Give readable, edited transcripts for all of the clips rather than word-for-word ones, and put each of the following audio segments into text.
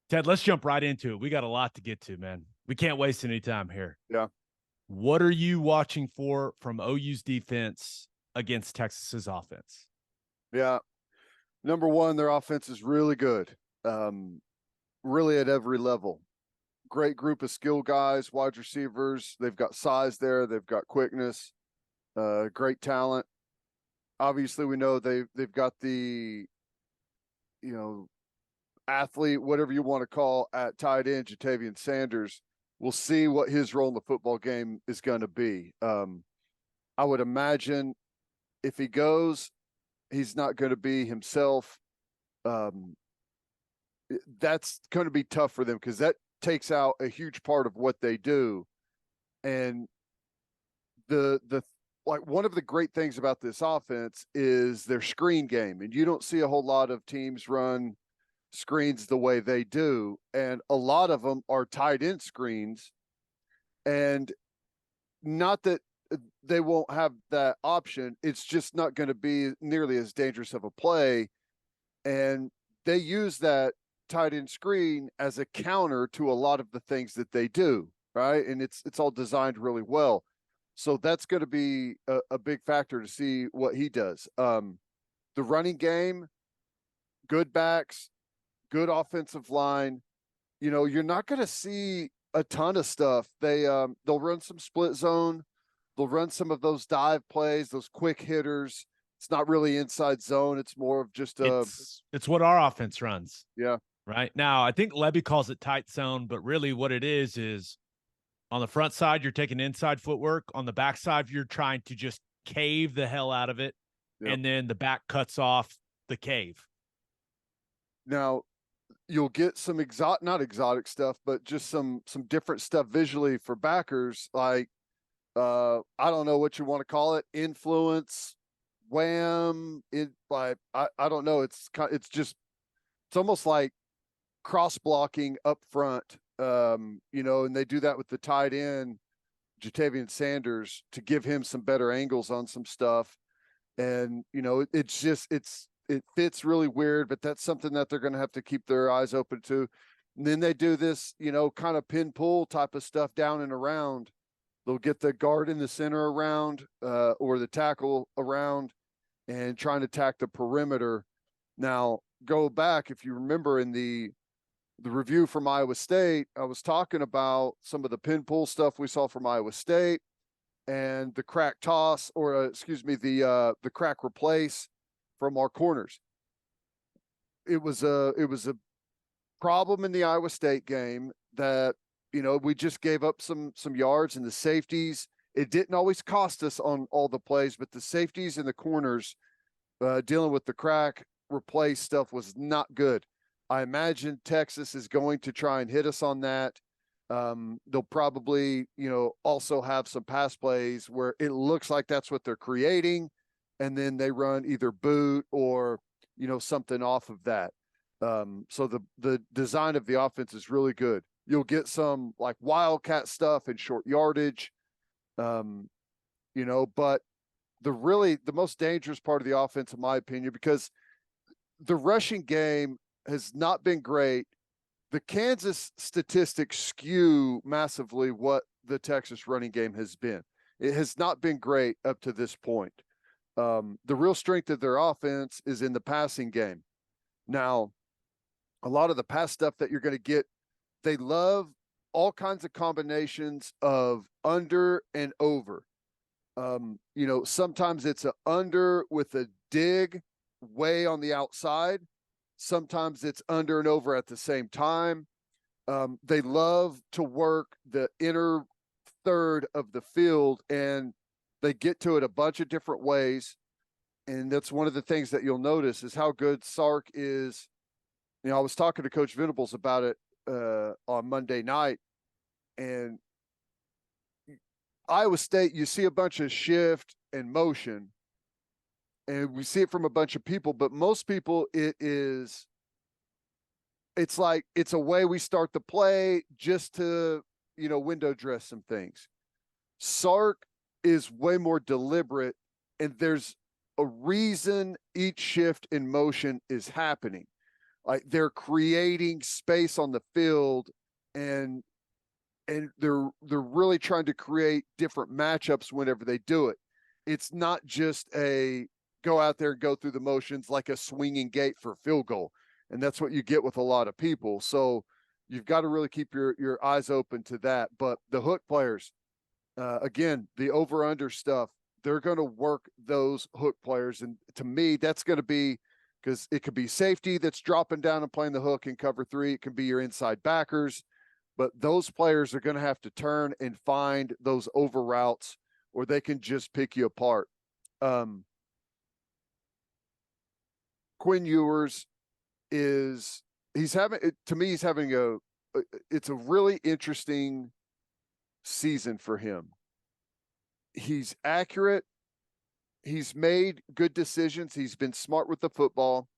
Ted, let's jump right into it. We got a lot to get to, man. We can't waste any time here. Yeah. What are you watching for from OU's defense against Texas's offense? Yeah. Number one, their offense is really good. Really at every level. Great group of skill guys, wide receivers. They've got size there. They've got quickness, great talent. Obviously, we know they've got the, you know, athlete, whatever you want to call at tight end, Jatavian Sanders. We'll see what his role in the football game is going to be. I would imagine if he goes, he's not going to be himself. That's going to be tough for them because that takes out a huge part of what they do. And the like one of the great things about this offense is their screen game, and you don't see a whole lot of teams run screens the way they do, and a lot of them are tight end screens. And not that they won't have that option, it's just not going to be nearly as dangerous of a play. And they use that tight end screen as a counter to a lot of the things that they do, right? And it's all designed really well. So that's going to be a big factor to see what he does. The running game, good backs, good offensive line. You know, you're not going to see a ton of stuff. They'll run some split zone. They'll run some of those dive plays, those quick hitters. It's not really inside zone. It's more of just it's what our offense runs. Yeah. Right now, I think Levy calls it tight zone, but really what it is on the front side, you're taking inside footwork. On the back side, you're trying to just cave the hell out of it. Yep. And then the back cuts off the cave. Now, you'll get some not exotic stuff, but just some different stuff visually for backers. Like, I don't know what you want to call it. Influence, wham. I don't know. It's almost like cross blocking up front. And they do that with the tight end, Jatavian Sanders, to give him some better angles on some stuff. And, it fits really weird, but that's something that they're going to have to keep their eyes open to. And then they do this, kind of pin pull type of stuff down and around. They'll get the guard in the center around, or the tackle around, and trying to attack the perimeter. Now, go back, if you remember in the review from Iowa State, I was talking about some of the pin pull stuff we saw from Iowa State and the crack toss, or the crack replace from our corners. It was a problem in the Iowa State game that, we just gave up some yards, and the safeties, it didn't always cost us on all the plays, but the safeties and the corners dealing with the crack replace stuff was not good. I imagine Texas is going to try and hit us on that. They'll probably, also have some pass plays where it looks like that's what they're creating, and then they run either boot or, something off of that. So the design of the offense is really good. You'll get some like wildcat stuff and short yardage, but the most dangerous part of the offense, in my opinion, because the rushing game has not been great. The Kansas statistics skew massively what the Texas running game has been. It has not been great up to this point. The real strength of their offense is in the passing game. Now, a lot of the pass stuff that you're going to get, they love all kinds of combinations of under and over. Sometimes it's an under with a dig way on the outside. Sometimes it's under and over at the same time. They love to work the inner third of the field, and they get to it a bunch of different ways. And that's one of the things that you'll notice is how good Sark is. I was talking to Coach Venables about it on Monday night, and Iowa State, you see a bunch of shift and motion, and we see it from a bunch of people, but most people, it's like it's a way we start the play just to, window dress some things. Sark is way more deliberate, and there's a reason each shift in motion is happening. Like they're creating space on the field, and they're really trying to create different matchups whenever they do it. It's not just a go out there and go through the motions like a swinging gate for a field goal. And that's what you get with a lot of people. So you've got to really keep your eyes open to that. But the hook players, again, the over-under stuff, they're going to work those hook players. And to me, that's going to be because it could be safety that's dropping down and playing the hook in cover 3. It can be your inside backers. But those players are going to have to turn and find those over routes, or they can just pick you apart. Quinn Ewers he's having it's a really interesting season for him. He's accurate. He's made good decisions. He's been smart with the football,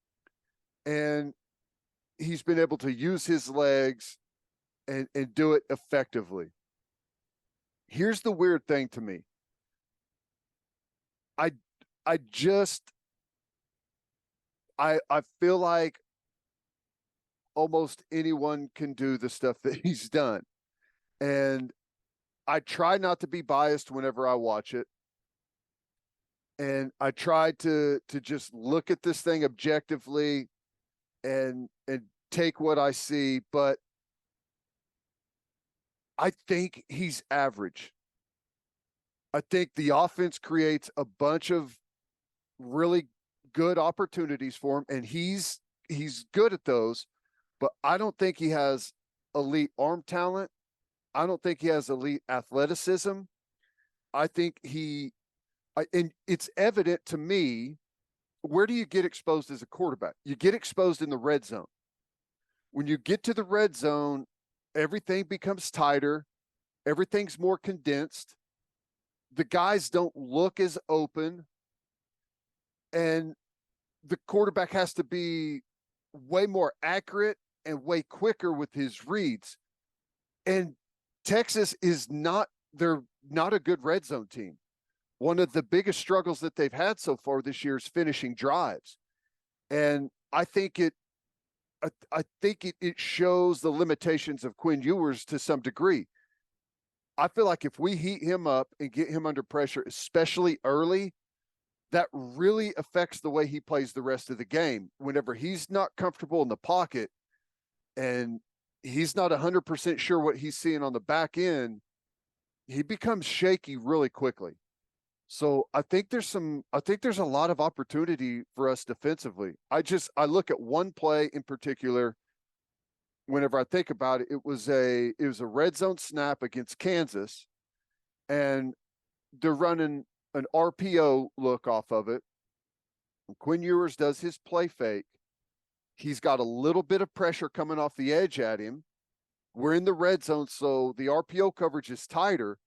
and he's been able to use his legs and do it effectively. Here's the weird thing to me. I feel like almost anyone can do the stuff that he's done. And I try not to be biased whenever I watch it. And I try to just look at this thing objectively and take what I see, but I think he's average. I think the offense creates a bunch of really good opportunities for him, and he's good at those, but I don't think he has elite arm talent. I don't think he has elite athleticism. I think and it's evident to me, where do you get exposed as a quarterback? You get exposed in the red zone. When you get to the red zone, everything becomes tighter. Everything's more condensed. The guys don't look as open. And the quarterback has to be way more accurate and way quicker with his reads. And Texas they're not a good red zone team. One of the biggest struggles that they've had so far this year is finishing drives. And I think it shows the limitations of Quinn Ewers to some degree. I feel like if we heat him up and get him under pressure, especially early, that really affects the way he plays the rest of the game. Whenever he's not comfortable in the pocket and he's not 100% sure what he's seeing on the back end, he becomes shaky really quickly. So I think there's a lot of opportunity for us defensively. I look at one play in particular. Whenever I think about it, it was a red zone snap against Kansas, and they're running an RPO look off of it. Quinn Ewers does his play fake. He's got a little bit of pressure coming off the edge at him. We're in the red zone, so the RPO coverage is tighter,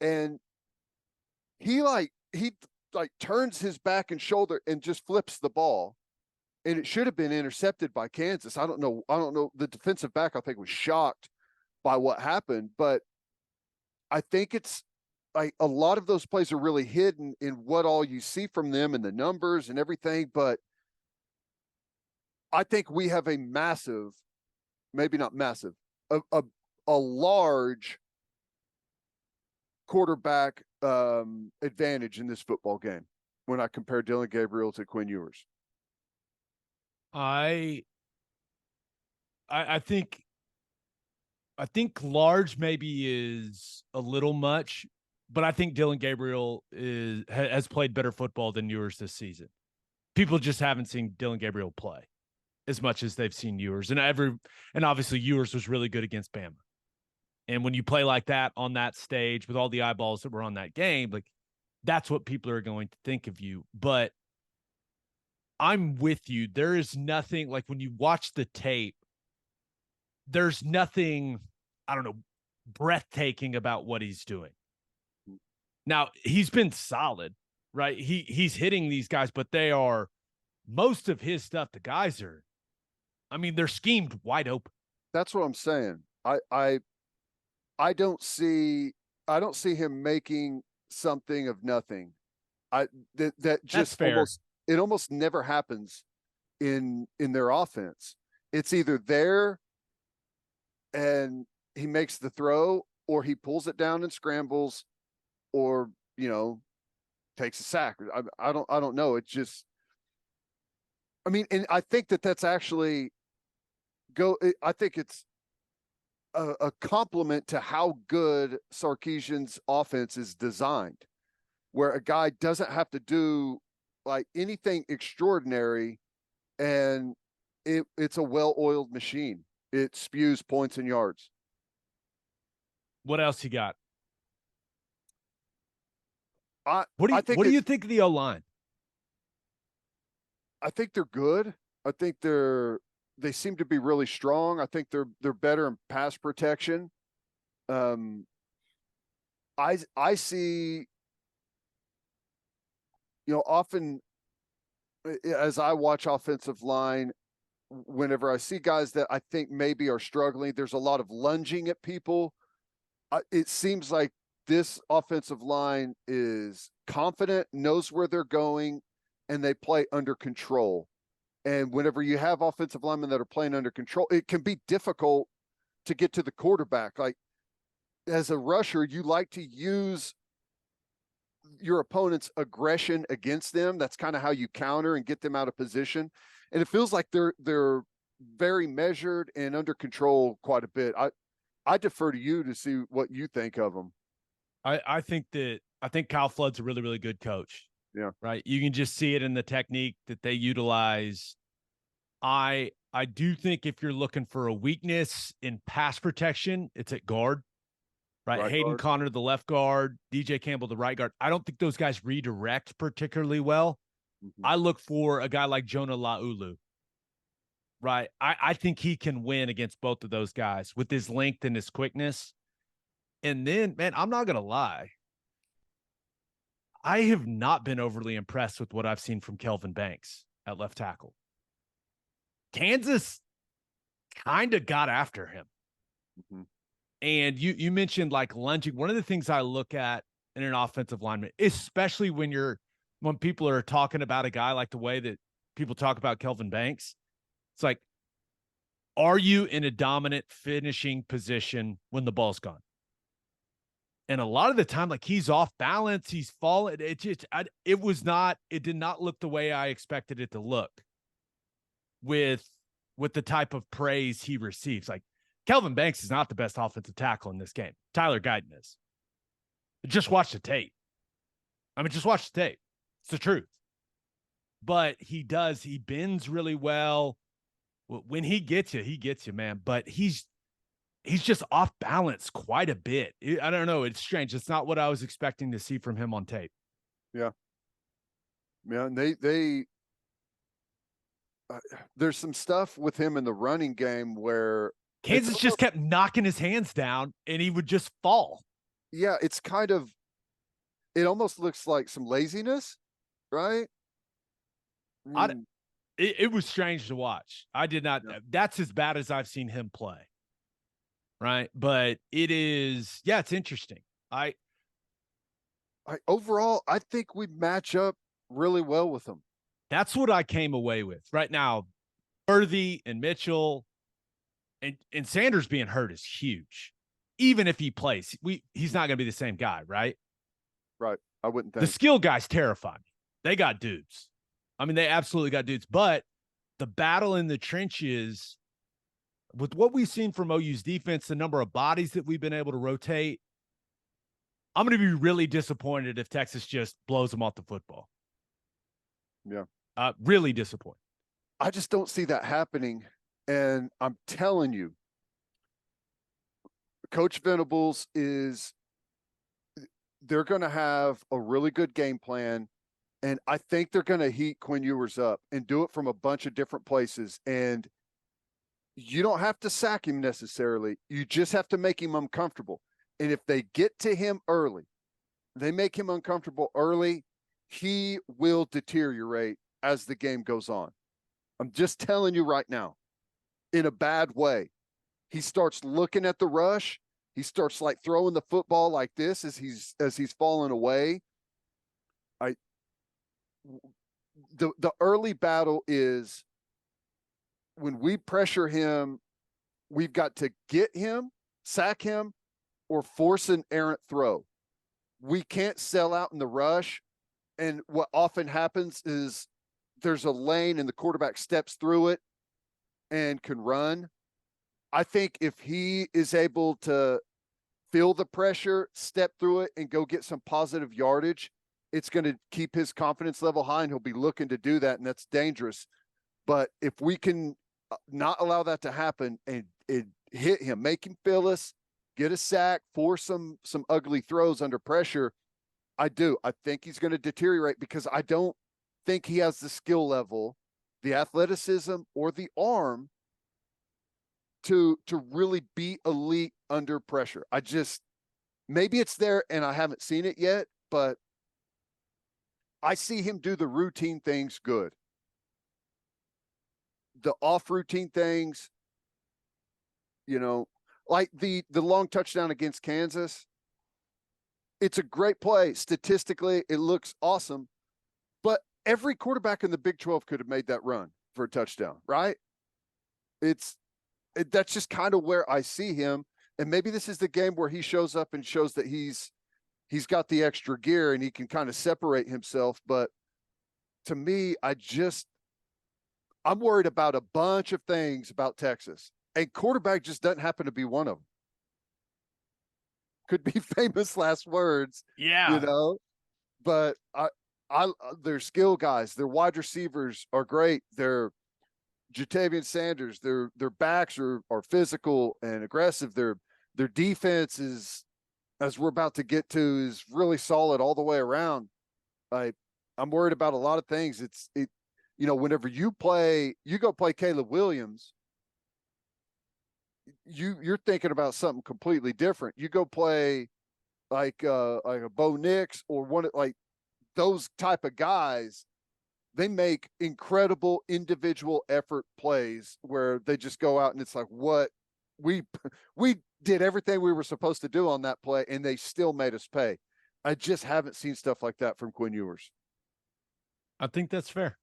and he turns his back and shoulder and just flips the ball. And it should have been intercepted by Kansas. I don't know. The defensive back, I think, was shocked by what happened. But I think it's like a lot of those plays are really hidden in what all you see from them and the numbers and everything. But I think we have a massive, maybe not massive, a large quarterback advantage in this football game when I compare Dillon Gabriel to Quinn Ewers. I think large maybe is a little much, but I think Dillon Gabriel has played better football than Ewers this season. People just haven't seen Dillon Gabriel play as much as they've seen Ewers, and obviously Ewers was really good against Bama. And when you play like that on that stage with all the eyeballs that were on that game, like that's what people are going to think of you. But I'm with you. There is nothing, like when you watch the tape, there's nothing, I don't know, breathtaking about what he's doing. Now, he's been solid, right? He's hitting these guys, but most of his stuff, the guys they're schemed wide open. That's what I'm saying. I don't see him making something of nothing. That just almost never happens in their offense. It's either there and he makes the throw, or he pulls it down and scrambles, or takes a sack. I don't know. It's just, I mean, and I think that's actually I think it's a compliment to how good Sarkisian's offense is designed, where a guy doesn't have to do like anything extraordinary, and it's a well-oiled machine. It spews points and yards. What else you got? What do you think of the O-line? I think they're good. I think they seem to be really strong. I think they're better in pass protection. I see, often as I watch offensive line, whenever I see guys that I think maybe are struggling, there's a lot of lunging at people. It seems like this offensive line is confident, knows where they're going, and they play under control. And whenever you have offensive linemen that are playing under control, it can be difficult to get to the quarterback. Like, as a rusher, you like to use your opponent's aggression against them. That's kind of how you counter and get them out of position. And it feels like they're very measured and under control quite a bit. I defer to you to see what you think of them. I think Kyle Flood's a really, really good coach. Yeah. Right. You can just see it in the technique that they utilize. I do think if you're looking for a weakness in pass protection, it's at guard. Right. Hayden guard. Connor, the left guard, DJ Campbell, the right guard. I don't think those guys redirect particularly well. Mm-hmm. I look for a guy like Jonah Laulu. Right. I think he can win against both of those guys with his length and his quickness. And then, man, I'm not going to lie. I have not been overly impressed with what I've seen from Kelvin Banks at left tackle. Kansas kind of got after him. Mm-hmm. And you mentioned like lunging. One of the things I look at in an offensive lineman, especially when people are talking about a guy like the way that people talk about Kelvin Banks, it's like, are you in a dominant finishing position when the ball's gone? And a lot of the time, like, he's off balance, he's falling. It did not look the way I expected it to look with the type of praise he receives. Like, Kelvin Banks is not the best offensive tackle in this game. Tyler Guyton is. Just watch the tape. Just watch the tape. It's the truth. But he bends really well. When he gets you, man. But he's just off balance quite a bit. I don't know. It's strange. It's not what I was expecting to see from him on tape. Yeah. Yeah. And there's some stuff with him in the running game where Kansas just kept knocking his hands down and he would just fall. Yeah. It almost looks like some laziness, right? It was strange to watch. I did not. Yeah. That's as bad as I've seen him play. Right. But it is, it's interesting. Overall, I think we match up really well with them. That's what I came away with. Right now, Worthy and Mitchell and Sanders being hurt is huge. Even if he plays, he's not going to be the same guy, right? Right. I wouldn't think. The skill guys terrify me. They got dudes. They absolutely got dudes. But the battle in the trenches, with what we've seen from OU's defense, the number of bodies that we've been able to rotate, I'm going to be really disappointed if Texas just blows them off the football. Yeah. Really disappointed. I just don't see that happening. And I'm telling you, Coach Venables they're going to have a really good game plan. And I think they're going to heat Quinn Ewers up and do it from a bunch of different places. And you don't have to sack him necessarily. You just have to make him uncomfortable. And if they get to him early, they make him uncomfortable early, he will deteriorate as the game goes on. I'm just telling you right now, in a bad way. He starts looking at the rush. He starts like throwing the football like this as he's falling away. The early battle is when we pressure him, we've got to get him, sack him, or force an errant throw. We can't sell out in the rush. And what often happens is there's a lane and the quarterback steps through it and can run. I think if he is able to feel the pressure, step through it, and go get some positive yardage, it's going to keep his confidence level high, and he'll be looking to do that, and that's dangerous. But if we can not allow that to happen and hit him, make him feel us, get a sack, force some ugly throws under pressure, I think he's going to deteriorate, because I don't think he has the skill level, the athleticism, or the arm to really be elite under pressure. Maybe it's there and I haven't seen it yet, but I see him do the routine things good. The off routine things, like the long touchdown against Kansas. It's a great play. Statistically, it looks awesome, but every quarterback in the Big 12 could have made that run for a touchdown, right? That's just kind of where I see him. And maybe this is the game where he shows up and shows that he's got the extra gear and he can kind of separate himself. But to me, I'm worried about a bunch of things about Texas, and quarterback just doesn't happen to be one of them. Could be famous last words. Yeah. But they're skill guys. Their wide receivers are great. They're Jatavian Sanders. Their backs are physical and aggressive. Their defense is, as we're about to get to, is really solid all the way around. I'm worried about a lot of things. Whenever you go play Caleb Williams, you're thinking about something completely different. You go play like a Bo Nix or one like those type of guys. They make incredible individual effort plays where they just go out and it's like, what we did everything we were supposed to do on that play, and they still made us pay. I just haven't seen stuff like that from Quinn Ewers. I think that's fair.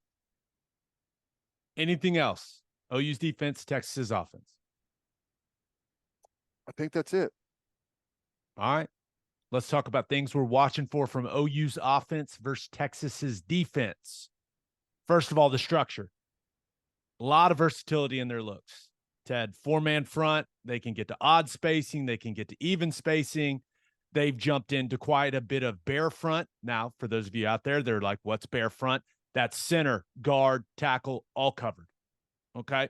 Anything else? OU's defense, Texas's offense. I think that's it. All right. Let's talk about things we're watching for from OU's offense versus Texas's defense. First of all, the structure. A lot of versatility in their looks. Ted, 4-man front. They can get to odd spacing. They can get to even spacing. They've jumped into quite a bit of bear front. Now, for those of you out there, they're like, what's bear front? That's center, guard, tackle, all covered. Okay.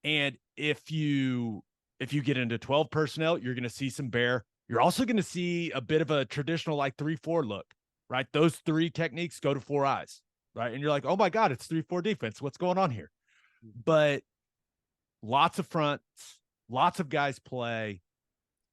And if you get into 12 personnel, you're going to see some bear. You're also going to see a bit of a traditional like 3-4 look, right? Those three techniques go to 4 eyes, right? And you're like, oh my God, it's 3-4 defense. What's going on here? But lots of fronts, lots of guys play.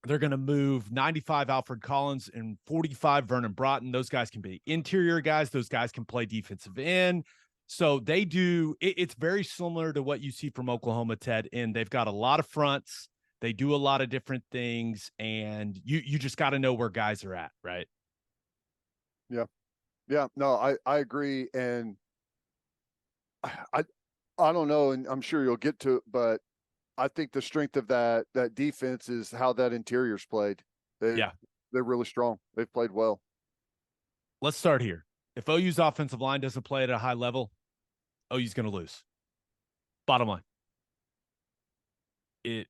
They're going to move 95 Alfred Collins and 45 Vernon Broughton. Those guys can be interior guys. Those guys can play defensive end. So they do. It's very similar to what you see from Oklahoma, Ted. And they've got a lot of fronts. They do a lot of different things, and you just got to know where guys are at, right? Yeah. Yeah. No, I agree. And I don't know, and I'm sure you'll get to it, but I think the strength of that defense is how that interior's played. They're really strong. They've played well. Let's start here. If OU's offensive line doesn't play at a high level, OU's going to lose. Bottom line.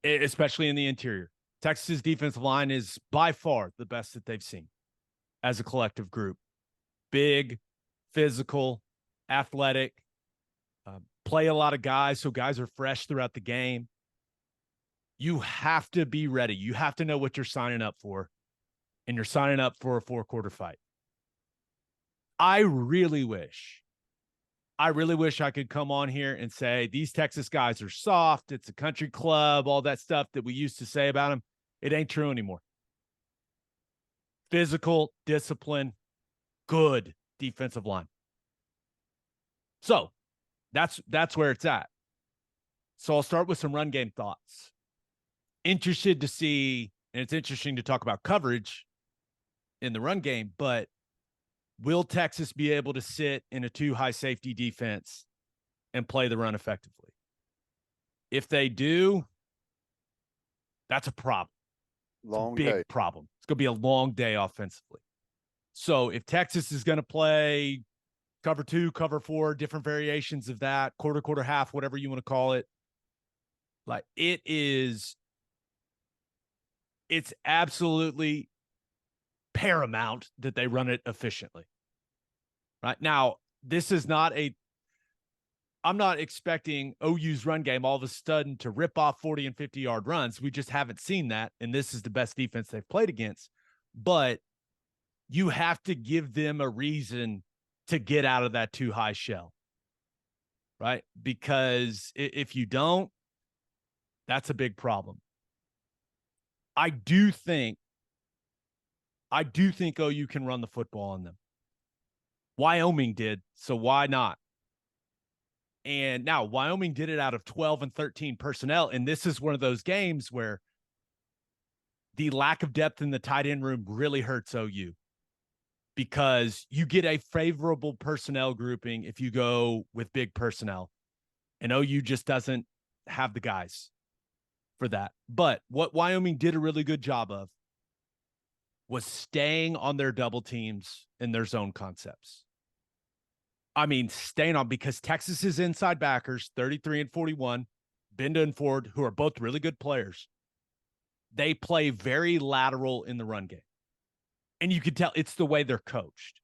Especially in the interior. Texas's defensive line is by far the best that they've seen as a collective group. Big, physical, athletic, play a lot of guys, so guys are fresh throughout the game. You have to be ready. You have to know what you're signing up for, and you're signing up for a 4-quarter fight. I really wish I could come on here and say these Texas guys are soft. It's a country club, all that stuff that we used to say about them. It ain't true anymore. Physical, discipline, good defensive line. So that's where it's at. So I'll start with some run game thoughts. Interested to see, and it's interesting to talk about coverage in the run game, but will Texas be able to sit in a 2 high safety defense and play the run effectively? If they do, that's a problem. It's a Long big day. problem. It's going to be a long day offensively. So if Texas is going to play cover 2, cover 4, different variations of that, quarter, half, whatever you want to call it, like it's absolutely paramount that they run it efficiently. Right now, this is not I'm not expecting OU's run game all of a sudden to rip off 40 and 50-yard runs. We just haven't seen that, and this is the best defense they've played against. But you have to give them a reason to get out of that too high shell, right? Because if you don't, that's a big problem. I do think OU can run the football on them. Wyoming did, so why not? And now Wyoming did it out of 12 and 13 personnel. And this is one of those games where the lack of depth in the tight end room really hurts OU, because you get a favorable personnel grouping if you go with big personnel, and OU just doesn't have the guys for that. But what Wyoming did a really good job of was staying on their double teams and their zone concepts. I mean, staying on, because Texas's inside backers, 33 and 41, Benda and Ford, who are both really good players, they play very lateral in the run game. And you can tell it's the way they're coached.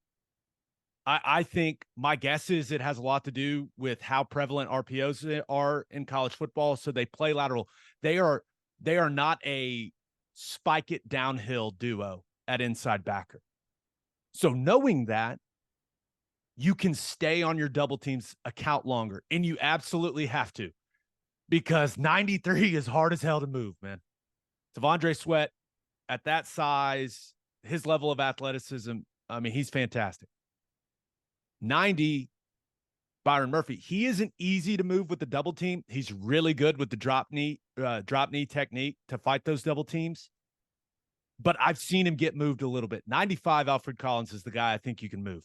I think my guess is it has a lot to do with how prevalent RPOs are in college football. So they play lateral. They are not a spike it downhill duo at inside backer. So knowing that, you can stay on your double teams account longer, and you absolutely have to, because 93 is hard as hell to move, man. T'Vondre Sweat, at that size, his level of athleticism, I mean, he's fantastic. 90, Byron Murphy, he isn't easy to move with the double team. He's really good with the drop knee technique to fight those double teams. But I've seen him get moved a little bit. 95, Alfred Collins is the guy I think you can move.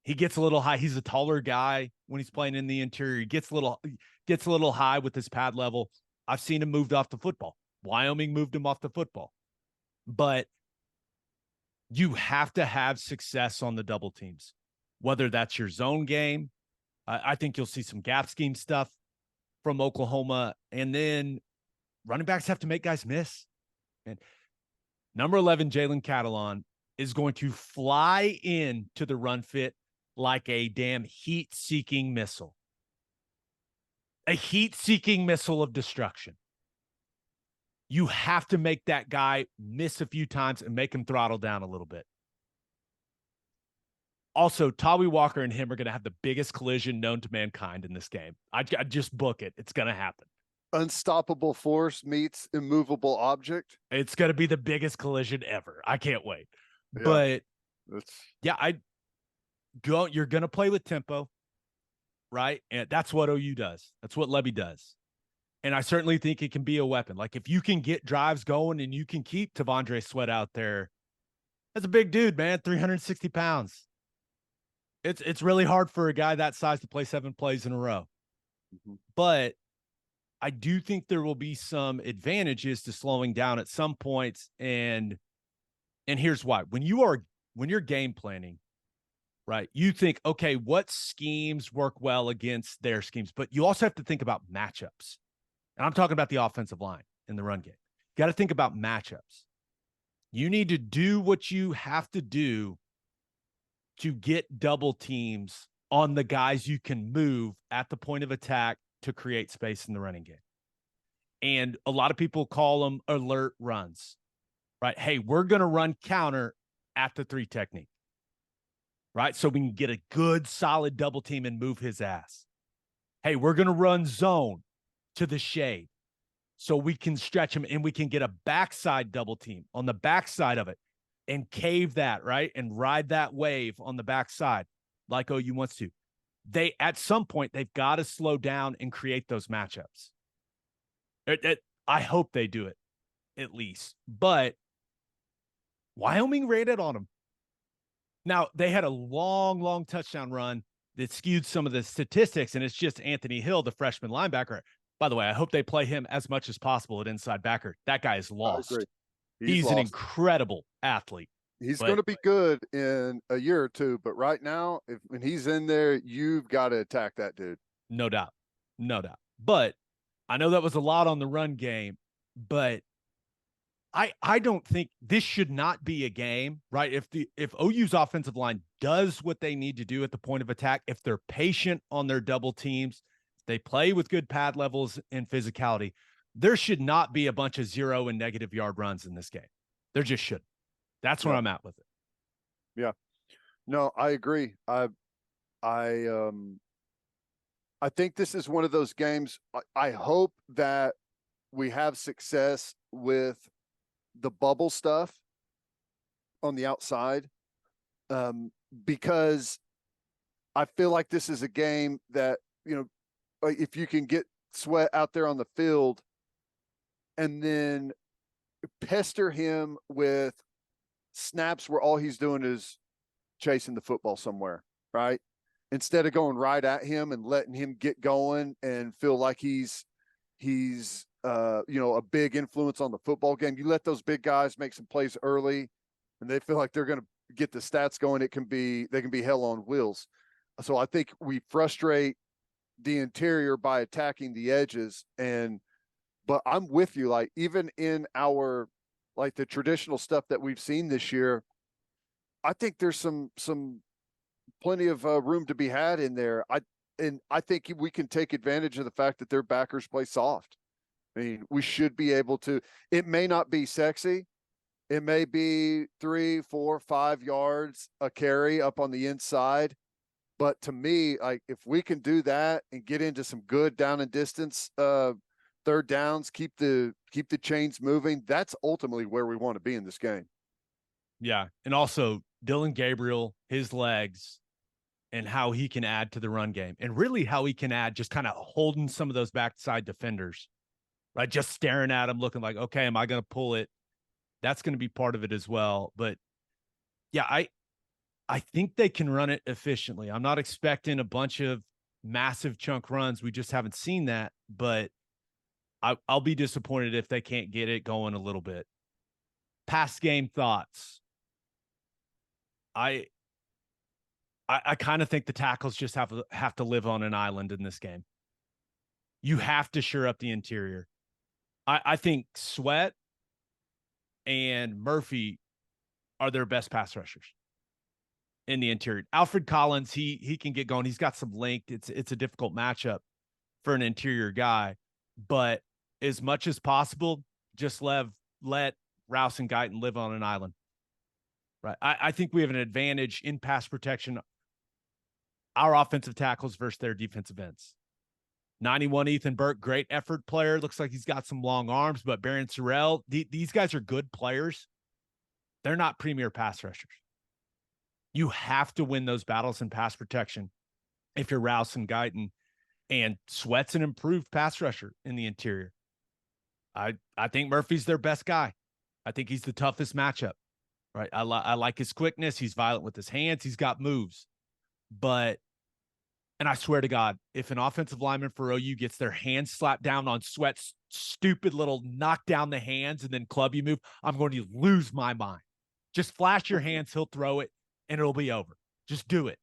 He gets a little high. He's a taller guy when he's playing in the interior. He gets a little high with his pad level. I've seen him moved off the football. Wyoming moved him off the football. But you have to have success on the double teams, whether that's your zone game. I think you'll see some gap scheme stuff from Oklahoma. And then running backs have to make guys miss. And number 11, Jalen Catalon, is going to fly into the run fit like a damn heat-seeking missile. A heat-seeking missile of destruction. You have to make that guy miss a few times and make him throttle down a little bit. Also, Tawi Walker and him are going to have the biggest collision known to mankind in this game. I just book it. It's going to happen. Unstoppable force meets immovable object. It's going to be the biggest collision ever. I can't wait. Yeah, but you're going to play with tempo, right? And that's what OU does. That's what Levy does. And I certainly think it can be a weapon. Like, if you can get drives going and you can keep T'Vondre Sweat out there, that's a big dude, man, 360 pounds. It's really hard for a guy that size to play 7 plays in a row. Mm-hmm. But I do think there will be some advantages to slowing down at some points. And here's why. When you're game planning, right, you think, okay, what schemes work well against their schemes? But you also have to think about matchups. And I'm talking about the offensive line in the run game. You got to think about matchups. You need to do what you have to do to get double teams on the guys you can move at the point of attack to create space in the running game. And a lot of people call them alert runs, right? Hey, we're going to run counter at the 3 technique, right? So we can get a good, solid double team and move his ass. Hey, we're going to run zone to the shade so we can stretch him and we can get a backside double team on the backside of it and cave that, right? And ride that wave on the backside like OU wants to. At some point, they've got to slow down and create those matchups. I hope they do it, at least. But Wyoming rated on them. Now, they had a long, long touchdown run that skewed some of the statistics, and it's just Anthony Hill, the freshman linebacker. By the way, I hope they play him as much as possible at inside backer. That guy is I agree. lost. He's He's an lost. incredible athlete. He's But going to be good in a year or two, but right now, when he's in there, you've got to attack that dude. no doubt. No doubt. But I know that was a lot on the run game, but I don't think this should not be a game, right? If OU's offensive line does what they need to do at the point of attack, if they're patient on their double teams, they play with good pad levels and physicality, there should not be a bunch of 0 and negative yard runs in this game. There just shouldn't. That's where I'm at with it. Yeah. No, I agree. I think this is one of those games. I hope that we have success with the bubble stuff on the outside, because I feel like this is a game that, if you can get Sweat out there on the field and then pester him with snaps where all he's doing is chasing the football somewhere, right? Instead of going right at him and letting him get going and feel like he's a big influence on the football game. You let those big guys make some plays early and they feel like they're going to get the stats going. They can be hell on wheels. So I think we frustrate the interior by attacking the edges. But I'm with you. Like, even in our, like, the traditional stuff that we've seen this year, I think there's some plenty of room to be had in there. I think we can take advantage of the fact that their backers play soft. I mean, we should be able to. It may not be sexy. It may be 3, 4, 5 yards a carry up on the inside. But to me, like, if we can do that and get into some good down and distance third downs, keep the chains moving, that's ultimately where we want to be in this game. Yeah. And also Dylan Gabriel, his legs, and how he can add to the run game, and really how he can add just kind of holding some of those backside defenders, right? Just staring at him, looking like, okay, am I going to pull it? That's going to be part of it as well. But yeah, I think they can run it efficiently. I'm not expecting a bunch of massive chunk runs. We just haven't seen that, but I'll be disappointed if they can't get it going a little bit. Past game thoughts. I kind of think the tackles just have to live on an island in this game. You have to shore up the interior. I think Sweat and Murphy are their best pass rushers in the interior. Alfred Collins, he can get going. He's got some length. It's a difficult matchup for an interior guy, but as much as possible, just let Rouse and Guyton live on an island. Right. I think we have an advantage in pass protection, our offensive tackles versus their defensive ends. 91 Ethan Burke, great effort player. Looks like he's got some long arms, but Barron Sorrell, these guys are good players. They're not premier pass rushers. You have to win those battles in pass protection if you're Rouse and Guyton, and Sweat's an improved pass rusher in the interior. I think Murphy's their best guy. I think he's the toughest matchup, right? I like his quickness. He's violent with his hands. He's got moves. But, and I swear to God, if an offensive lineman for OU gets their hands slapped down on Sweat's stupid little knock down the hands and then club you move, I'm going to lose my mind. Just flash your hands, he'll throw it, and it'll be over. Just do it.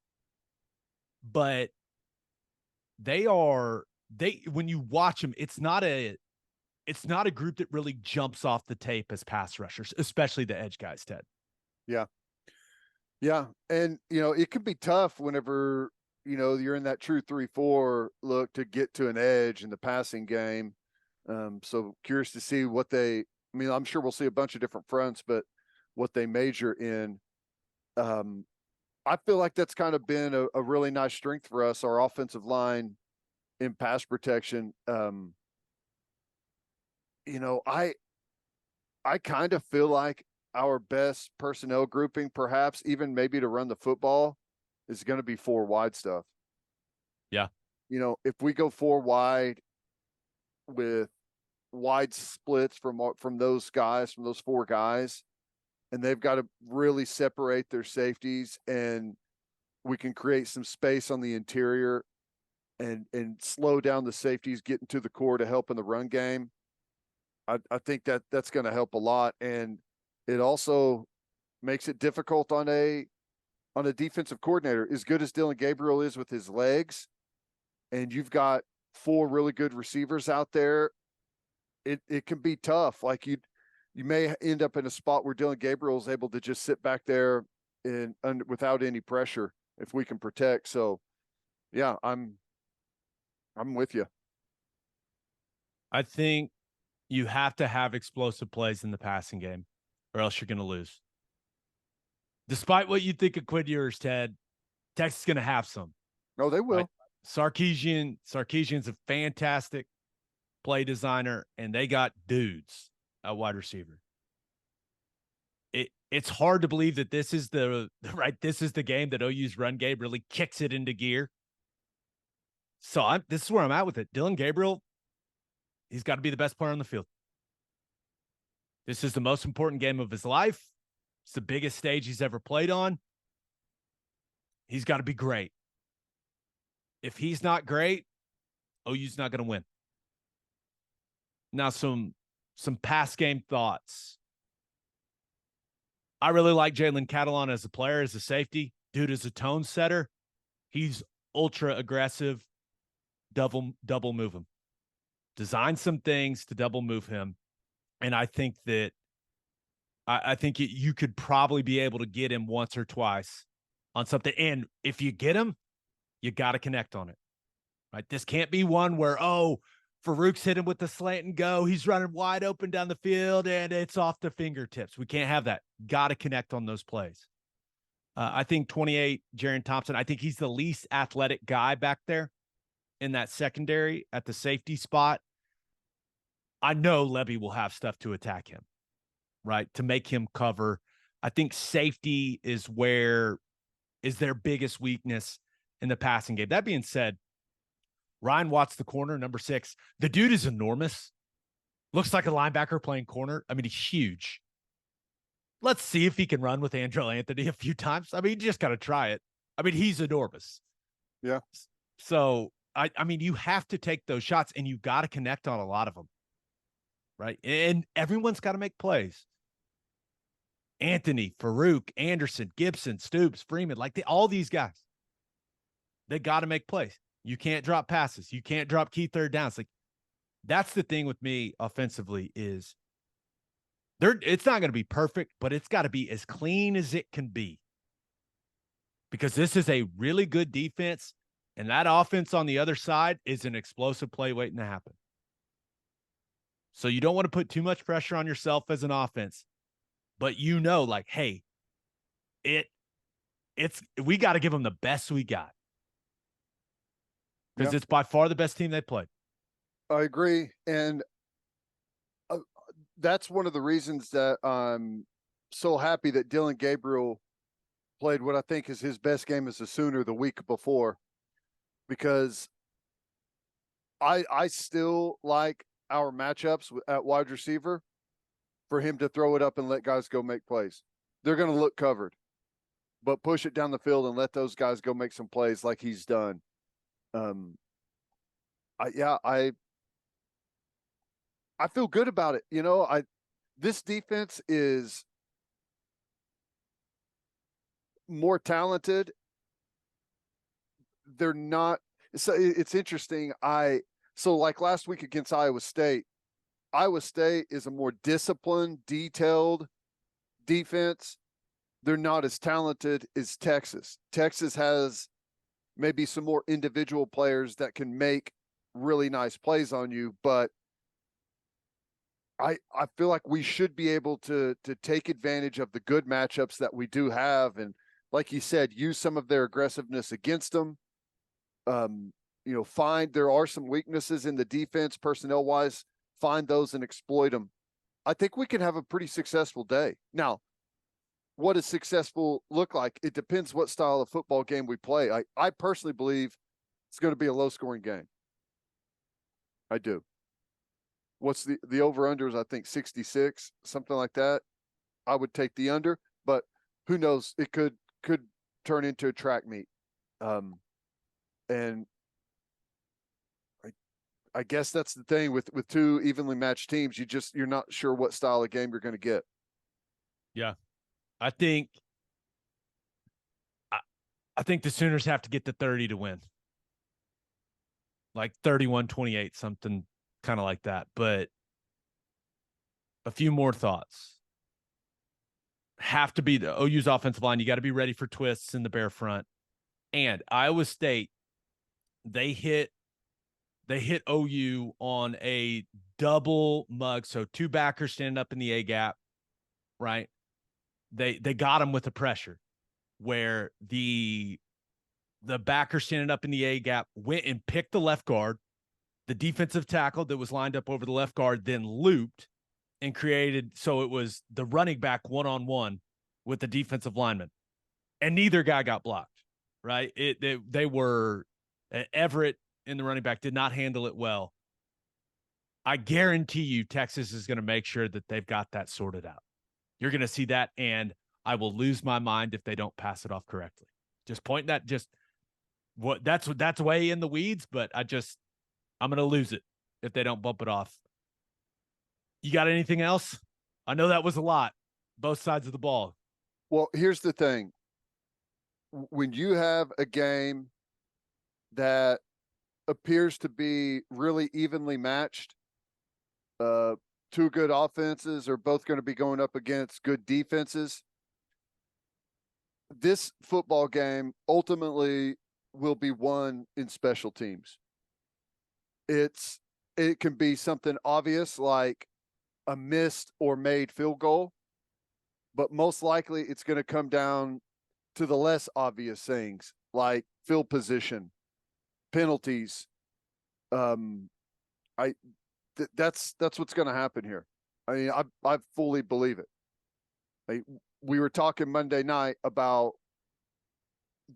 But when you watch them, it's not a group that really jumps off the tape as pass rushers, especially the edge guys, Ted. Yeah. Yeah. And, it can be tough whenever, you're in that true 3-4 look to get to an edge in the passing game. So curious to see I'm sure we'll see a bunch of different fronts, but what they major in. I feel like that's kind of been a really nice strength for us, our offensive line in pass protection. I kind of feel like our best personnel grouping, perhaps even maybe to run the football, is going to be 4 wide stuff. Yeah. If we go 4 wide with wide splits from those guys, from those 4 guys, and they've got to really separate their safeties, and we can create some space on the interior. and slow down the safeties getting to the core to help in the run game. I think that's going to help a lot, and it also makes it difficult on a defensive coordinator. As good as Dillon Gabriel is with his legs, and you've got 4 really good receivers out there, it can be tough. Like you may end up in a spot where Dillon Gabriel is able to just sit back there and without any pressure if we can protect. So, yeah, I'm with you. I think you have to have explosive plays in the passing game, or else you're going to lose. Despite what you think of Quinn Ewers, Ted, Texas is going to have some. No, they will. Right? Sarkisian's a fantastic play designer, and they got dudes at wide receiver. It's hard to believe that this is the game that OU's run game really kicks it into gear. So this is where I'm at with it. Dillon Gabriel, he's got to be the best player on the field. This is the most important game of his life. It's the biggest stage he's ever played on. He's got to be great. If he's not great, OU's not going to win. Now, some past game thoughts. I really like Jalen Catalon as a player, as a safety. Dude is a tone setter. He's ultra aggressive. Double move him. Design some things to double move him. And I think that you could probably be able to get him once or twice on something. And if you get him, you got to connect on it. Right? This can't be one where, Farouk's hit him with the slant and go. He's running wide open down the field, and it's off the fingertips. We can't have that. Got to connect on those plays. I think 28, Jaron Thompson, I think he's the least athletic guy back there in that secondary at the safety spot. I know Lebby will have stuff to attack him, right, to make him cover. I think safety is their biggest weakness in the passing game. That being said, Ryan Watts, the corner, number 6. The dude is enormous. Looks like a linebacker playing corner. I mean, he's huge. Let's see if he can run with Andrel Anthony a few times. I mean, you just got to try it. I mean, he's enormous. Yeah. So, I mean, you have to take those shots, and you got to connect on a lot of them, right? And everyone's got to make plays. Anthony, Farouk, Anderson, Gibson, Stoops, Freeman, all these guys, they got to make plays. You can't drop passes. You can't drop key third downs. That's the thing with me offensively is it's not going to be perfect, but it's got to be as clean as it can be. Because this is a really good defense, and that offense on the other side is an explosive play waiting to happen. So you don't want to put too much pressure on yourself as an offense, but hey, we got to give them the best we got. Because it's by far the best team they played. I agree. And that's one of the reasons that I'm so happy that Dillon Gabriel played what I think is his best game as a Sooner the week before. Because I still like our matchups at wide receiver for him to throw it up and let guys go make plays. They're going to look covered. But push it down the field and let those guys go make some plays like he's done. I feel good about it. This defense is more talented. They're not. So it's interesting. Like last week against Iowa State is a more disciplined, detailed defense. They're not as talented as Texas. Texas has maybe some more individual players that can make really nice plays on you, but I feel like we should be able to take advantage of the good matchups that we do have, and like you said, use some of their aggressiveness against them. Find there are some weaknesses in the defense personnel wise, find those and exploit them. I think we can have a pretty successful day. Now, what does successful look like? It depends what style of football game we play. I personally believe it's going to be a low-scoring game. I do. What's the over-under is, I think, 66, something like that. I would take the under, but who knows? It could turn into a track meet. And I guess that's the thing with two evenly matched teams. You're not sure what style of game you're going to get. Yeah. I think the Sooners have to get to 30 to win. Like 31-28, something kind of like that. But a few more thoughts. Have to be the OU's offensive line. You got to be ready for twists in the Bear front. And Iowa State, they hit OU on a double mug. So two backers standing up in the A gap, right? They got them with the pressure where the backer standing up in the A gap went and picked the left guard. The defensive tackle that was lined up over the left guard then looped and created, so it was the running back one-on-one with the defensive lineman. And neither guy got blocked, right? They were Everett in the running back did not handle it well. I guarantee you Texas is going to make sure that they've got that sorted out. You're going to see that, and I will lose my mind if they don't pass it off correctly. Just pointing that, just what that's way in the weeds, but I'm going to lose it if they don't bump it off. You got anything else? I know that was a lot, both sides of the ball. Well, here's the thing. When you have a game that appears to be really evenly matched, two good offenses are both going to be going up against good defenses. This football game ultimately will be won in special teams. It can be something obvious like a missed or made field goal, but most likely it's going to come down to the less obvious things like field position, penalties. That's what's going to happen here. I mean, I fully believe it. We were talking Monday night about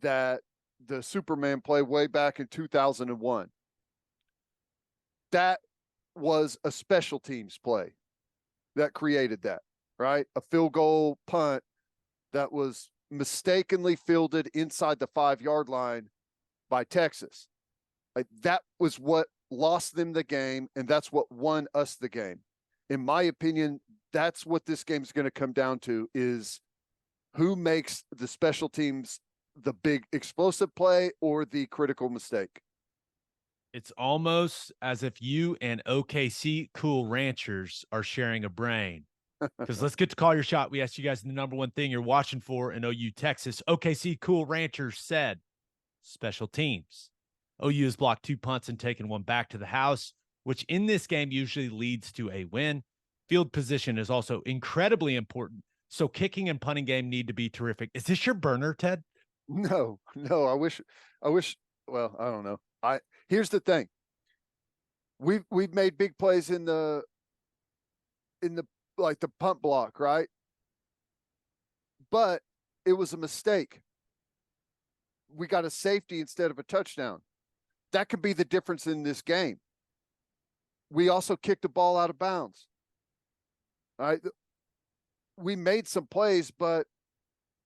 that the Superman play way back in 2001. That was a special teams play that created that, right? A field goal punt that was mistakenly fielded inside the 5-yard line by Texas. That was what lost them the game, and that's what won us the game. In my opinion, that's what this game is going to come down to, is who makes the special teams the big explosive play or the critical mistake. It's almost as if you and OKC Cool Ranchers are sharing a brain. Because let's get to call your shot. We asked you guys the number one thing you're watching for in OU Texas. OKC Cool Ranchers said special teams. OU has blocked 2 punts and taken one back to the house, which in this game usually leads to a win. Field position is also incredibly important. So kicking and punting game need to be terrific. Is this your burner, Ted? No. I wish, well, I don't know. Here's the thing. We've made big plays in the like the punt block, right? But it was a mistake. We got a safety instead of a touchdown. That could be the difference in this game. We also kicked the ball out of bounds. All right. We made some plays, but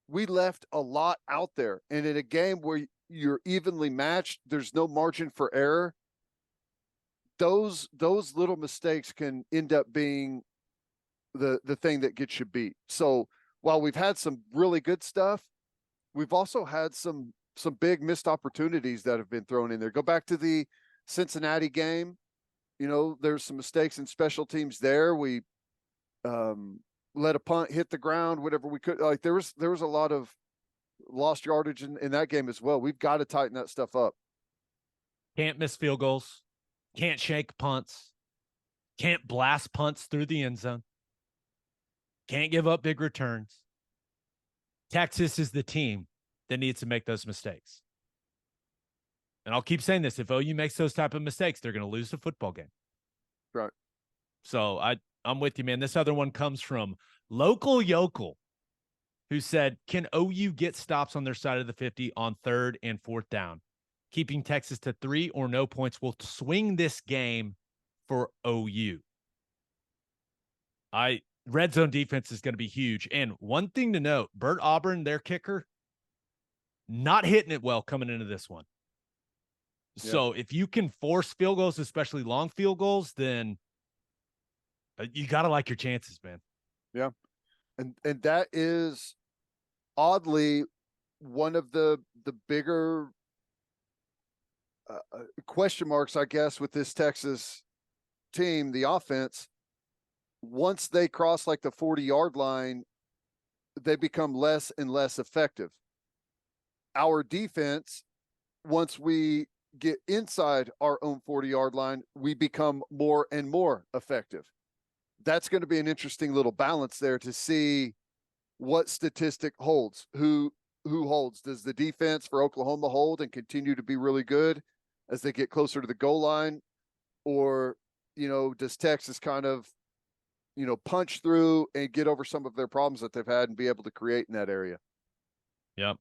we left a lot out there. And in a game where you're evenly matched, there's no margin for error. Those little mistakes can end up being the thing that gets you beat. So while we've had some really good stuff, we've also had some big missed opportunities that have been thrown in there. Go back to the Cincinnati game. You know, there's some mistakes in special teams there. We let a punt hit the ground, whatever we could. Like there was a lot of lost yardage in that game as well. We've got to tighten that stuff up. Can't miss field goals. Can't shake punts. Can't blast punts through the end zone. Can't give up big returns. Texas is the team that needs to make those mistakes. And I'll keep saying this. If OU makes those type of mistakes, they're going to lose the football game. Right. So I'm with you, man. This other one comes from Local Yokel, who said, can OU get stops on their side of the 50 on 3rd and 4th down? Keeping Texas to 3 or no points will swing this game for OU. Red zone defense is going to be huge. And one thing to note, Bert Auburn, their kicker, not hitting it well coming into this one. So if you can force field goals, especially long field goals, then you got to like your chances, man. Yeah. And that is oddly one of the bigger question marks, I guess, with this Texas team, the offense. Once they cross like the 40-yard line, they become less and less effective. Our defense, once we get inside our own 40-yard line, we become more and more effective. That's going to be an interesting little balance there to see what statistic holds. Who holds? Does the defense for Oklahoma hold and continue to be really good as they get closer to the goal line? Or, does Texas kind of, punch through and get over some of their problems that they've had and be able to create in that area? Yep.